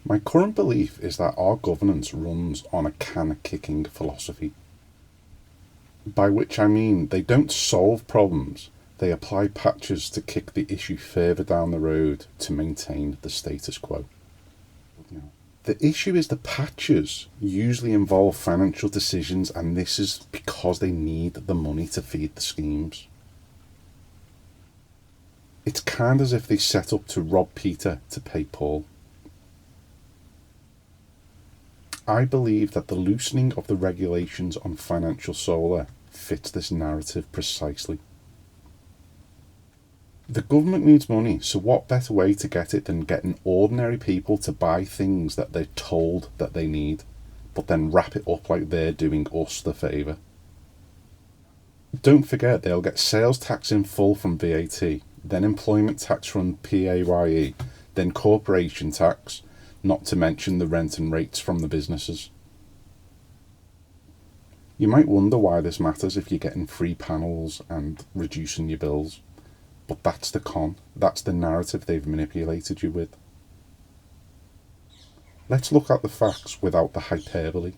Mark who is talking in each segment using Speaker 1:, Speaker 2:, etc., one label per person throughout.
Speaker 1: My current belief is that our governance runs on a can-kicking philosophy, by which I mean they don't solve problems, they apply patches to kick the issue further down the road to maintain the status quo. The issue is the patches usually involve financial decisions, and this is because they need the money to feed the schemes. It's kind as if they set up to rob Peter to pay Paul. I believe that the loosening of the regulations on financial solar fits this narrative precisely. The government needs money, so what better way to get it than getting ordinary people to buy things that they're told that they need, but then wrap it up like they're doing us the favour. Don't forget they'll get sales tax in full from VAT, then employment tax from PAYE, then corporation tax, not to mention the rent and rates from the businesses. You might wonder why this matters if you're getting free panels and reducing your bills, but that's the con, that's the narrative they've manipulated you with. Let's look at the facts without the hyperbole.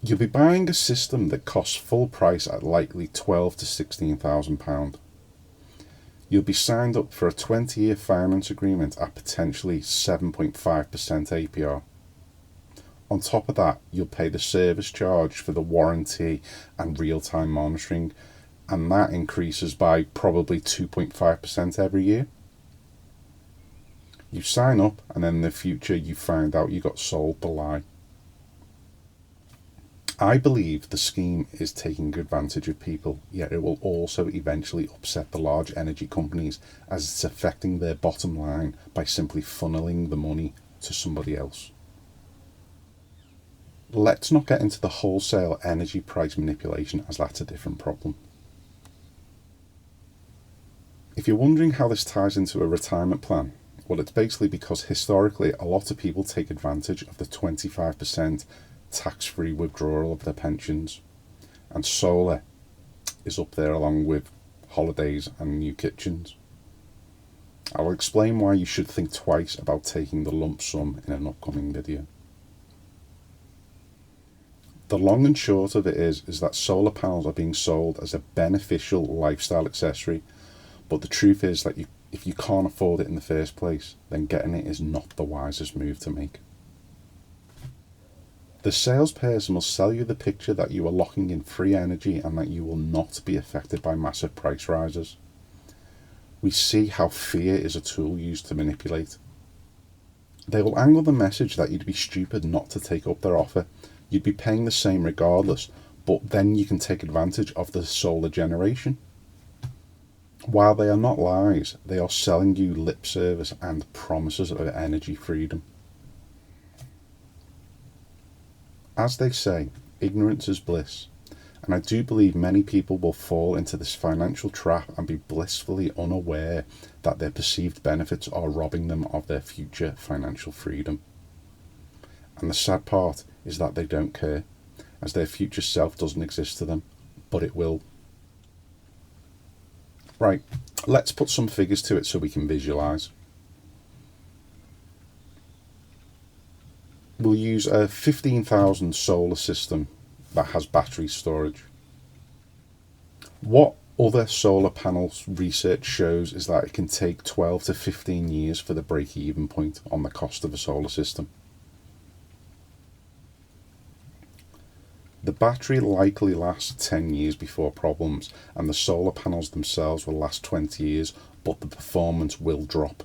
Speaker 1: You'll be buying a system that costs full price at likely £12,000 to £16,000. You'll be signed up for a 20-year finance agreement at potentially 7.5% APR. On top of that, you'll pay the service charge for the warranty and real-time monitoring, and that increases by probably 2.5% every year. You sign up, and then in the future you find out you got sold the lie. I believe the scheme is taking advantage of people, yet it will also eventually upset the large energy companies as it's affecting their bottom line by simply funneling the money to somebody else. Let's not get into the wholesale energy price manipulation, as that's a different problem. If you're wondering how this ties into a retirement plan, well, it's basically because historically a lot of people take advantage of the 25% tax-free withdrawal of their pensions, and solar is up there along with holidays and new kitchens. I'll explain why you should think twice about taking the lump sum in an upcoming video. The long and short of it is that solar panels are being sold as a beneficial lifestyle accessory, but the truth is that if you can't afford it in the first place, then getting it is not the wisest move to make. The salesperson will sell you the picture that you are locking in free energy and that you will not be affected by massive price rises. We see how fear is a tool used to manipulate. They will angle the message that you'd be stupid not to take up their offer. You'd be paying the same regardless, but then you can take advantage of the solar generation. While they are not lies, they are selling you lip service and promises of energy freedom. As they say, ignorance is bliss, and I do believe many people will fall into this financial trap and be blissfully unaware that their perceived benefits are robbing them of their future financial freedom. And the sad part is that they don't care, as their future self doesn't exist to them, but it will. Right, let's put some figures to it so we can visualise. We'll use a 15,000 solar system that has battery storage. What other solar panels research shows is that it can take 12 to 15 years for the break-even point on the cost of a solar system. The battery likely lasts 10 years before problems, and the solar panels themselves will last 20 years, but the performance will drop.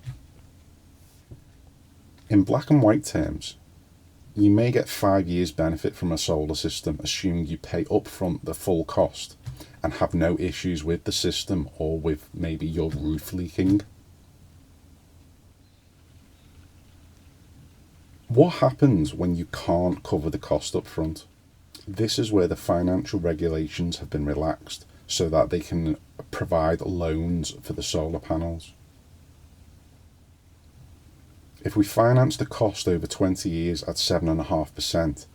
Speaker 1: In black and white terms, you may get 5 years benefit from a solar system, assuming you pay upfront the full cost and have no issues with the system or with maybe your roof leaking. What happens when you can't cover the cost up front? This is where the financial regulations have been relaxed so that they can provide loans for the solar panels. If we finance the cost over 20 years at 7.5%,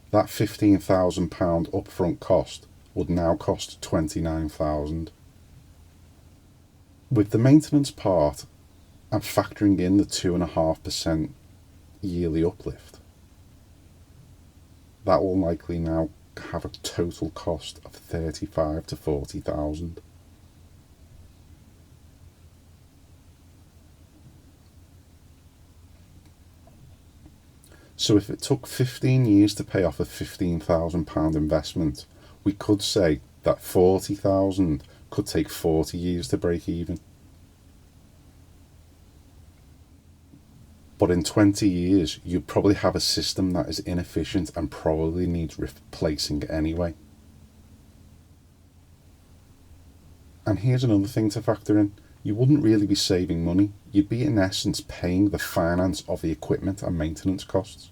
Speaker 1: that £15,000 upfront cost would now cost £29,000. With the maintenance part and factoring in the 2.5% yearly uplift, that will likely now have a total cost of 35 to 40,000. So if it took 15 years to pay off a £15,000 investment, we could say that 40,000 could take 40 years to break even. But in 20 years, you'd probably have a system that is inefficient and probably needs replacing anyway. And here's another thing to factor in. You wouldn't really be saving money. You'd be, in essence, paying the finance of the equipment and maintenance costs.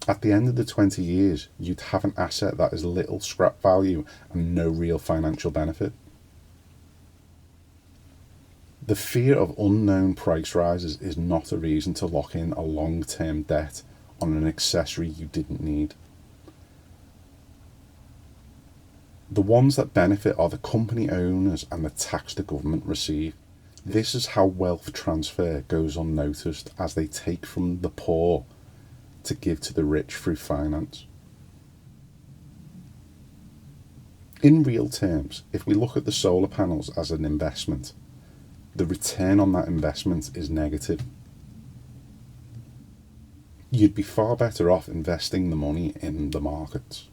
Speaker 1: At the end of the 20 years, you'd have an asset that is little scrap value and no real financial benefit. The fear of unknown price rises is not a reason to lock in a long-term debt on an accessory you didn't need. The ones that benefit are the company owners and the tax the government receive. This is how wealth transfer goes unnoticed, as they take from the poor to give to the rich through finance. In real terms, if we look at the solar panels as an investment, the return on that investment is negative. You'd be far better off investing the money in the markets.